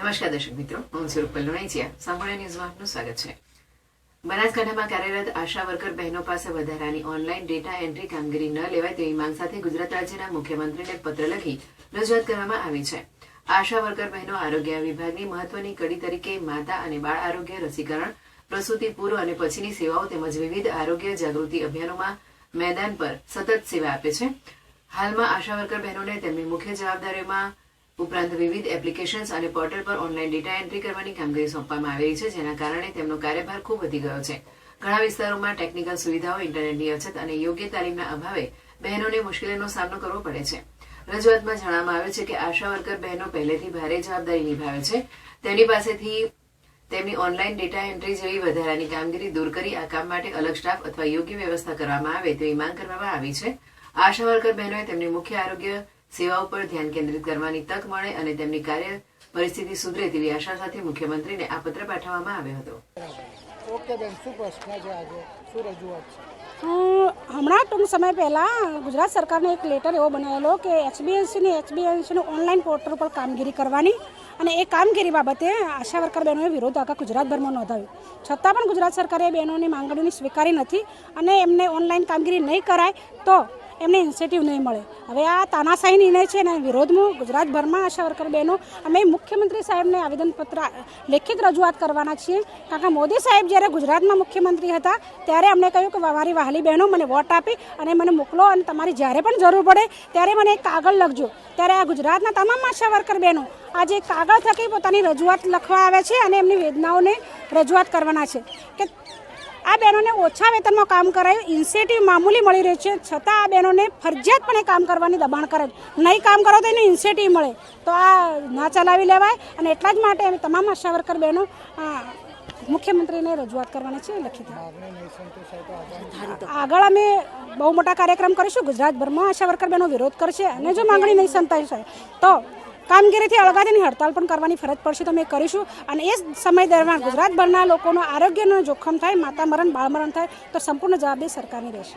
નમસ્કાર દર્શક મિત્રો, હું છું રૂપલ લુણાઈચિયા. સાંભળ્યા ન્યૂઝમાં આપનું સ્વાગત છે. બનાસકાંઠામાં કાર્યરત આશા વર્કર બહેનો પાસે વધારાની ઓનલાઈન ડેટા એન્ટ્રી કામગીરી ન લેવાય તેવી માંગ સાથે ગુજરાત રાજ્યના મુખ્યમંત્રીને પત્ર લખી રજૂઆત કરવામાં આવી છે. આશા વર્કર બહેનો આરોગ્ય વિભાગની મહત્વની કડી તરીકે માતા અને બાળ આરોગ્ય, રસીકરણ, પ્રસૂતિ પૂર્વ અને પછીની સેવાઓ તેમજ વિવિધ આરોગ્ય જાગૃતિ અભિયાનોમાં મેદાન પર સતત સેવા આપે છે. હાલમાં આશા વર્કર બહેનોને તેમની મુખ્ય જવાબદારીઓમાં ઉપરાંત વિવિધ એપ્લિકેશન્સ અને પોર્ટલ પર ઓનલાઈન ડેટા એન્ટ્રી કરવાની કામગીરી સોંપવામાં આવી રહી છે, જેના કારણે તેમનો કાર્યભાર ખૂબ વધી ગયો છે. ઘણા વિસ્તારોમાં ટેકનિકલ સુવિધાઓ, ઇન્ટરનેટની અછત અને યોગ્ય તાલીમના અભાવે બહેનોને મુશ્કેલીનો સામનો કરવો પડે છે. રજૂઆતમાં જણાવવામાં આવે છે કે આશા વર્કર બહેનો પહેલેથી ભારે જવાબદારી નિભાવે છે. તેમની પાસેથી તેમની ઓનલાઈન ડેટા એન્ટ્રી જેવી વધારાની કામગીરી દૂર કરી આ કામ માટે અલગ સ્ટાફ અથવા યોગ્ય વ્યવસ્થા કરવામાં આવે તેવી માંગ કરવામાં આવી છે. આશા વર્કર બહેનોએ તેમની મુખ્ય આરોગ્ય સેવાઓ પર ધ્યાન કેન્દ્રિત કરવાની તક મળે અને તેમની કાર્ય પરિસ્થિતિ સુધરે તેવી આશા સાથે મુખ્યમંત્રીને આ પત્ર પાઠવવામાં આવ્યો હતો. ઓકે બેન, શું પ્રશ્ન છે આજે, શું રજૂઆત છે? હમણાં ટૂંક સમય પહેલાં ગુજરાત સરકારને એક લેટર એવો બનાવેલો કે એચબીએનસીનું ઓનલાઈન પોર્ટલ પર કામગીરી કરવાની, અને એ કામગીરી બાબતે આશા વર્કર બહેનોએ વિરોધ આખા ગુજરાતભરમાં નોંધાવ્યો. છતાં પણ ગુજરાત સરકારે બહેનોની માંગણીઓની સ્વીકારી નથી અને એમને ઓનલાઈન કામગીરી નહીં કરાય તો એમને ઇન્સેન્ટિવ નહીં મળે. હવે આ તાનાશાહી નિર્ણય છે અને વિરોધમાં ગુજરાતભરમાં આશા વર્કર બહેનો અમે મુખ્યમંત્રી સાહેબને આવેદનપત્ર લેખિત રજૂઆત કરવાના છીએ. કારણ કે મોદી સાહેબ જ્યારે ગુજરાતમાં મુખ્યમંત્રી હતા ત્યારે અમને કહ્યું કે મારી વહાલી બહેનો મને વોટ આપી અને મને મોકલો, અને તમારી જ્યારે પણ જરૂર પડે ત્યારે મને એક કાગળ લખજો. ત્યારે આ ગુજરાતના તમામ આશા વર્કર બહેનો આજે કાગળ થકી પોતાની રજૂઆત લખવા આવે છે અને એમની વેદનાઓને રજૂઆત કરવાના છે કે આ બહેનોને ઓછા વેતનમાં કામ કરાય, ઇન્સેન્ટિવ મામૂલી મળી રહે છે, છતાં આ બહેનોને ફરજિયાતપણે કામ કરવાની દબાણ કરે. નહીં કામ કરો તો એને ઇન્સેન્ટિવ મળે, તો આ ના ચલાવી લેવાય. અને એટલા જ માટે અમે તમામ આશા વર્કર બહેનો મુખ્યમંત્રીને રજૂઆત કરવાની છે લખિત. આગળ અમે બહુ મોટા કાર્યક્રમ કરીશું. ગુજરાતભરમાં આશા વર્કર બહેનો વિરોધ કરશે અને જો માંગણી નહીં સંતોષાય તો કામગીરીથી અળગાવીને હડતાલ પણ કરવાની ફરજ પડશે તો અમે કરીશું. અને એ સમય દરમિયાન ગુજરાતભરના લોકોનો આરોગ્યનું જોખમ થાય, માતા મરણ, બાળ મરણ થાય તો સંપૂર્ણ જવાબદારી સરકારની રહેશે.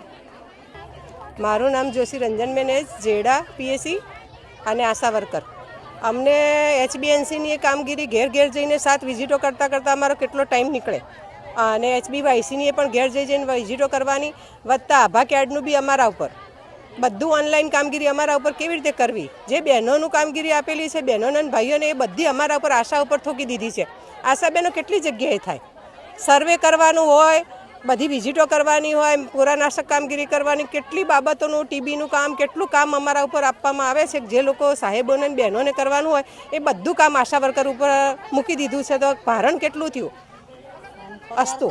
મારું નામ જોશી રંજનબેન એચ, જેડા પીએસસી અને આશા વર્કર. અમને એચબીએનસીની એ કામગીરી ઘેર ઘેર જઈને 7 વિઝિટો કરતાં અમારો કેટલો ટાઈમ નીકળે, અને એચબીવાયસીની પણ ઘેર જઈને વિઝિટો કરવાની, વત્તા આભા કાર્ડનું બી અમારા ઉપર બધું ઓનલાઈન કામગીરી અમારા ઉપર કેવી રીતે કરવી. જે બહેનોનું કામગીરી આપેલી છે બહેનોને અને ભાઈઓને, એ બધી અમારા ઉપર આશા ઉપર થોકી દીધી છે. આશા બહેનો કેટલી જગ્યાએ થાય, સર્વે કરવાનું હોય, બધી વિઝિટો કરવાની હોય, પુરાનાશક કામગીરી કરવાની, કેટલી બાબતોનું, ટીબીનું કામ, કેટલું કામ અમારા ઉપર આપવામાં આવે છે. જે લોકો સાહેબોને અને બહેનોને કરવાનું હોય એ બધું કામ આશા વર્કર ઉપર મૂકી દીધું છે. તો ભારણ કેટલું થયું અસ્તુ.